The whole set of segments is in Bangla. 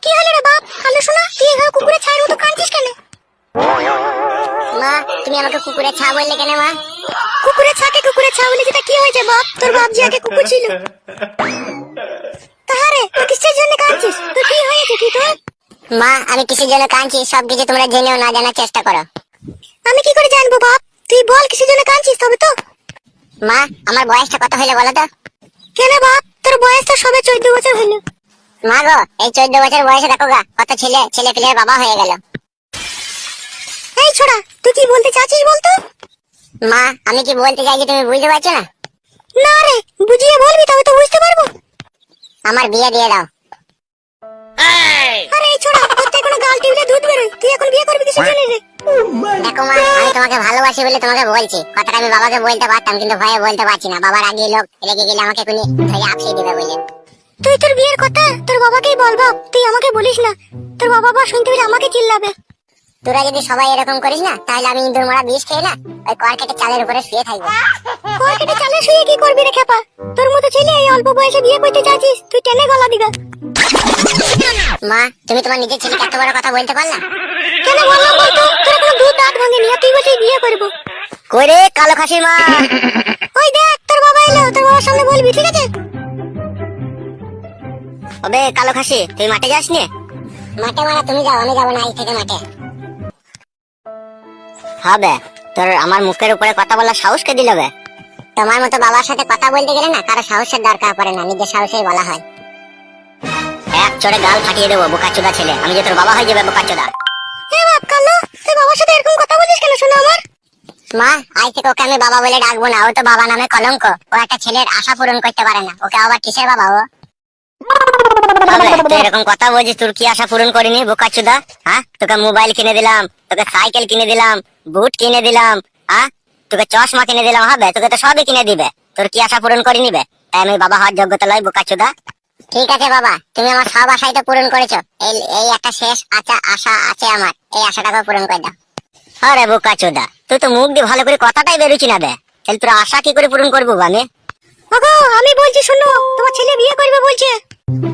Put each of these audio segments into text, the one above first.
কি হলো রে বাপ? কালো শোনা, তুই এভাবে কুকুরের ছায়ের মতো কাঁদছিস কেন? মা, তুমি আমাকে কুকুরের ছা বললে কেন মা? কুকুরের ছাকে কুকুরের ছা বলে যেটা কি হয়েছে বাপ? তোর বাপ যে আগে কুকুর ছিল। তাহারে তুই কিসের জন্য কাঁদছিস? তোর কি হয়েছে কি তোর? মা, আমি কিসের জন্য কাঁদছি সবকিছু তোমরা জেনেও না জানার চেষ্টা করো। আমি কি করে জানবো বাপ? তুই বল কিসের জন্য কাঁদছিস তবে তো। মা, আমার বয়সটা কত হলো বলো তো? কেন বাপ? তোর বয়স তো সবে 14 বছর হলো। মা গো, এই 14 বছর বয়সে দেখো গা কত ছেলে পেলের বাবা হয়ে গেল। এই ছোড়া, তুই কি বলতে চাচ্ছিস বলতো? মা, আমি কি বলতে চাইছি তুমি বুঝতে পারছো না? না রে, বুঝিয়ে বলবি তবে তো বুঝতে পারবো। আমার বিয়ে দিয়ে দাও। আরে এই ছোড়া, তোর তো এখনো গাল টিপলে দুধ বেরোয়, তুই এখন বিয়ে করবি কিসের জন্য রে? দেখো মা, আমি তোমাকে ভালোবাসি বলে তোমাকে বলছি। কথাটা আমি বাবাকে বলতে পারতাম কিন্তু ভয়ে বলতে পারছি না। বাবার আগে লোক রেগে গেলে আমাকে কোনি ধরে আপসিয়ে দিবে বলে। তুই তোর বিয়ের কথা তোর বাবাকেই বল বাপ, তুই আমাকে বলিস না। তোর বাবা শুনতে পেলে আমাকে চিল্লাবে। তোরা যদি সবাই এরকম করিস না তাহলে আমি ইঁদুর মারা বিষ খেয়ে না ওই কর্কেটে চালের উপরে শুয়ে থাকবো। কর্কেটে চালে শুয়ে কি করবি রে খেপা? তোর মতো ছেলে এই অল্প বয়সে বিয়ে করতে চাচ্ছিস, তুই টেনে গলা দিগা। মা, তুমি তোমার নিজের ছেলেকে এত বড় কথা বলতে পারলা? কেন বললাম বলতো? তোর কোনো দুধ দাঁত ভাঙেনি আর তুই বলছিস বিয়ে করবো। কই রে কালো খাসির মা? ওই দেখ তোর বাবা এলো, তোর বাবার সামনে বলবি ঠিক আছে? ওবে কালো খাসি, তুই মাঠে যাস নি? মাঠে মানে তুমি যাও, আমি যাবো না আজ থেকে মাঠে। হবে, তোর আমার মুখের উপরে কথা বলার সাহস কে দিল বে? তোমার মতো বাবার সাথে কথা বলতে গেলে না কারো সাহসের দরকার পড়ে না, নিজের সাহসেই বলা হয়। এক চড়ে গাল ফাটিয়ে দেবো বোকাচোদা ছেলে, আমি যে তোর বাবা হয়ে যাবে বোকাচোদা। এ বাপ কালো, তুই বাবার সাথে এরকম কথা বলিস কেন শোনা আমার? মা, আজ থেকে ওকে আমি বাবা বলে ডাকবো না, ও তো বাবা নামে কলঙ্ক। ও একটা ছেলের আশা পূরণ করতে পারে না, ওকে আবার কিসের বাবা ও? তুই এরকম কথা বলছিস, তোর কি আশা পূরণ করিনি বোকাচোদা? হ্যাঁ, তোকে মোবাইল কিনে দিলাম, তোকে সাইকেল কিনে দিলাম, বুট কিনে দিলাম, হ্যাঁ তোকে চশমা কিনে দিলাম, হবে তোকে তো সবই কিনে দিবে। তোর কি আশা পূরণ করে নিবে? তাই আমি বাবা হওয়ার যোগ্যতা লয় বোকাচোদা। ঠিক আছে বাবা, তুমি আমার সব আশাই তো পূরণ করেছো। এই একটা শেষ আশা আছে আমার, এই আশাটাকে পূরণ করে দাও। আরে বোকাচোদা, তুই তো মুখ দিয়ে ভালো করে কথাটাই বেরোচ্ছি না বে, তাহলে তোর আশা কি করে পূরণ করবো আমি? ওগো আমি বলছি শোনো, তোমার ছেলে বিয়ে করবে বলছে।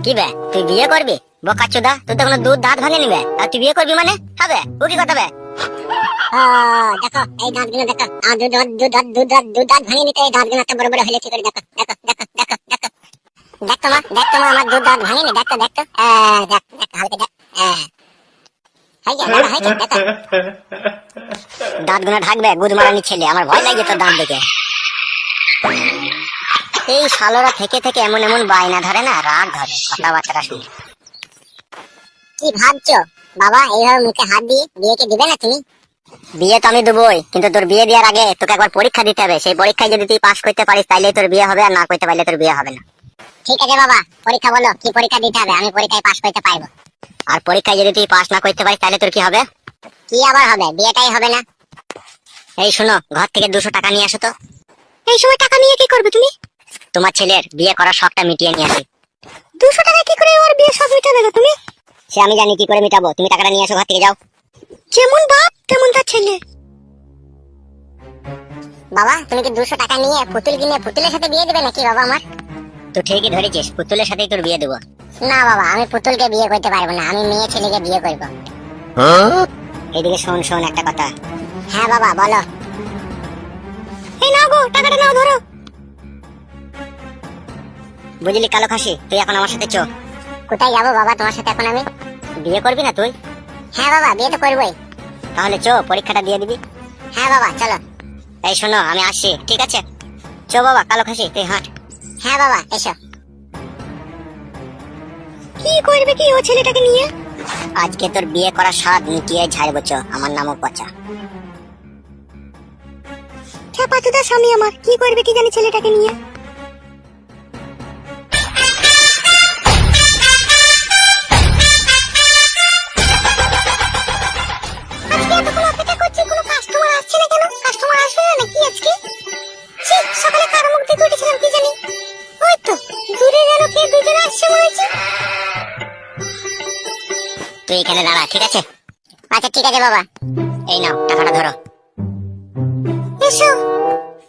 কি বে, তুই বিয়ে করবি? বোকাচোদা, তুই তো কোনো দুধ দাঁত ভাঙে নিবে আর তুই বিয়ে করবি মানে? হবে ও কি কথা বে? দেখো এই দাঁতগুলো দেখো, দুধ দাঁত ভাঙে নিতে এই দাঁতগুলো এত বড় বড় হলে কি করে? দেখো দেখো দেখো দেখো দেখো দেখতো মা, দেখতো মা, আমার দুধ দাঁত ভাঙেনি, দেখতো দেখতো দেখ দেখ হালকা দেখ। দেখো দাঁতগুলো ঢাকবে গুদ মারানি ছেলে, আমার ভয় লাগে তোর দাঁত দেখে। এই শালোরা থেকে থেকে এমন এমন বায়না ধরে না, রাগ ধরে কথাবার্তা শুনে। কি ভাবছো বাবা, এইভাবে মুখে হাত দিয়ে বিয়েকে দিবে না তুমি? বিয়ে তো আমি দেবই, কিন্তু তোর বিয়ে দেওয়ার আগে তোকে একবার পরীক্ষা দিতে হবে। সেই পরীক্ষায় যদি তুই পাস করতে পারিস তাহলে তোর বিয়ে হবে, আর না করতে পারলে তোর বিয়ে হবে না। ঠিক আছে বাবা, পরীক্ষা বলো, কি পরীক্ষা দিতে হবে? আমি পরীক্ষায় পাস করতে পারবো। আর পরীক্ষায় যদি তুই পাস না করতে পারিস তাহলে তোর কি হবে? কি আবার হবে? বিয়েটাই হবে না। এই শোনো, ঘর থেকে 200 টাকা নিয়ে আসো তো। এই সময় টাকা নিয়ে কি করবে তুমি? তোমার ছেলের বিয়ে করার শখটা মিটিয়ে নিয়ে আসি। 200 টাকা কি করে ওর বিয়ে সব মিটাবে গো তুমি? সে আমি জানি কি করে মিটাবো, তুমি টাকাটা নিয়ে আসো, ঘর থেকে যাও। যেমন বাপ তেমন তার ছেলে। বাবা, তুমি কি 200 টাকা নিয়ে পুতুল কিনে পুতুলের সাথে বিয়ে দেবে নাকি বাবা আমার? তো ঠিকই ধরেছিস, পুতুলের সাথেই তোর বিয়ে দেবো। না বাবা, আমি পুতুলকে বিয়ে করতে পারবো না, আমি মেয়ে ছেলেকে বিয়ে করবো। এইদিকে শোন শোন একটা কথা। হ্যাঁ বাবা বলো। এই নাও গো, টাকাটা নাও, ধরো। বুঝলি কালো খাসি, তুই এখন আমার সাথে চো। কোথায় যাবো বাবা তোমার সাথে এখন আমি? বিয়ে করবি না তুই? হ্যাঁ বাবা, বিয়ে তো করবোই। তাহলে চো, পরীক্ষাটা দিয়ে দিবি। হ্যাঁ বাবা চলো। এই শোনো, আমি আসছি, ঠিক আছে? চো বাবা কালো খাসি, তুই হাঁট। হ্যাঁ বাবা এসো। কি করবে কি ও ছেলেটাকে নিয়ে? আজকে তোর বিয়ে করার স্বাদ মিটিয়ে ছাড়বো, চো, আমার নামও পচা। খেপাচোদা স্বামী আমার, কি করবে কি জানি ছেলেটাকে নিয়ে। সকালে কার মুখ দেখে উঠেছিলাম কি জানি, ওই তো দূরে যেন কে দুজন আসছে মনে হচ্ছে। তুই এখানে দাঁড়া, ঠিক আছে? আচ্ছা ঠিক আছে বাবা, এই নাও টাকাটা ধরো। এসো।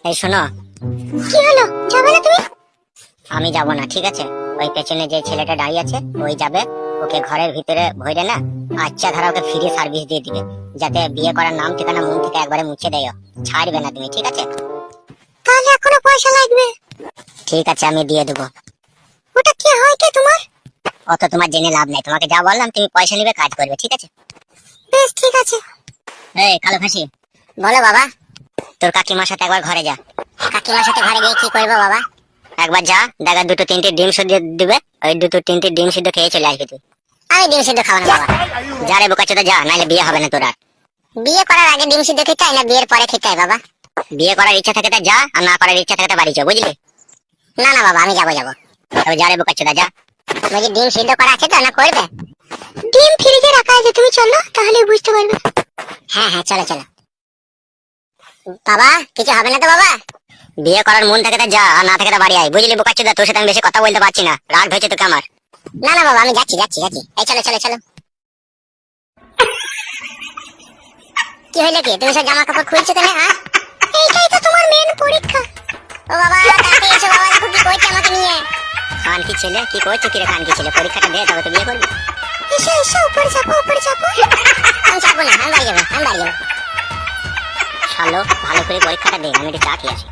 এই শোনো, কি হলো, যাবে না তুমি? আমি যাব না, ঠিক আছে? ওই পেছনে যে ছেলেটা দাঁড়িয়ে আছে ওই যাবে। ওকে ঘরের ভিতরে ভরে না আচ্ছা ধারা ওকে ফ্রি সার্ভিস দিয়ে দিবে, যাতে বিয়ে করার নাম ঠিকানা মন থেকে একবারে মুছে দেয়। ছাড়বে না তুমি, ঠিক আছে? তাহলে এখনো পয়সা লাগবে। ঠিক আছে, আমি দিয়ে দেবো। ওটা কি হয় কে তোমার? অত তোমার জেনে লাভ নাই, তোমাকে যা বললাম তুমি পয়সা নিবে, কাজ করবে, ঠিক আছে? বেশ ঠিক আছে। এই কালো ফাঁসি, বলো বাবা। তোর কাকিমার সাথে একবার ঘরে যা। কাকিমার সাথে ঘরে গিয়ে কি করবো বাবা? একবার যা, দেখা দুটো তিনটে ডিম সিদ্ধ দিবে, ওই দুটো তিনটে ডিম সিদ্ধ খেয়ে চলে আসবি তুই। আমি ডিম সিদ্ধ খাবো না বাবা। যা রে বোকাচোদা যা, নাহলে বিয়ে হবে না তোর আর। বিয়ে করার আগে ডিম সিদ্ধ খেতে হয় না বিয়ের পরে খেতে হয় বাবা? বিয়ে করার ইচ্ছা থাকে তা যা, আর না করার ইচ্ছা থাকে তা বাড়ি চো, বুঝলি? না না বাবা, আমি যাবো। তবে যা রে বোকাচোদা যা। বলছি ডিম সিদ্ধ করা আছে তো, না করবে? ডিম ফ্রিজে রাখা আছে, তুমি চলো তাহলে বুঝতে পারবে। হ্যাঁ হ্যাঁ, চলো চলো। বাবা কিছু হবে না তো বাবা? বিয়ে করার মন থাকে তা যা, আর না থাকে তা বাড়ি আয়, বুঝলি বোকাচোদা? তোর সাথে আমি বেশি কথা বলতে পারছি না, রাগ হয়েছে তোকে আমার। না না বাবা, আমি যাচ্ছি। এই চলো। কি হইলো কি, তুমি সব জামা কাপড় খুলছো কেন? হ্যাঁ, এইটাই তো তোমার মেন পরীক্ষা। ও বাবা তাড়াতাড়ি এসো বাবা, দেখো কি করছে আমাকে নিয়ে। খানকি ছেলে, কি করছো কি রে খানকি ছেলে? পরীক্ষাটা দে তবে তো বিয়ে করবি। এসো উপরে চাপো। আমি চাপবো না, আমি বাড়ি যাবো। শালো, ভালো করে পরীক্ষাটা দে, আমি একটু চা খেয়ে আসি।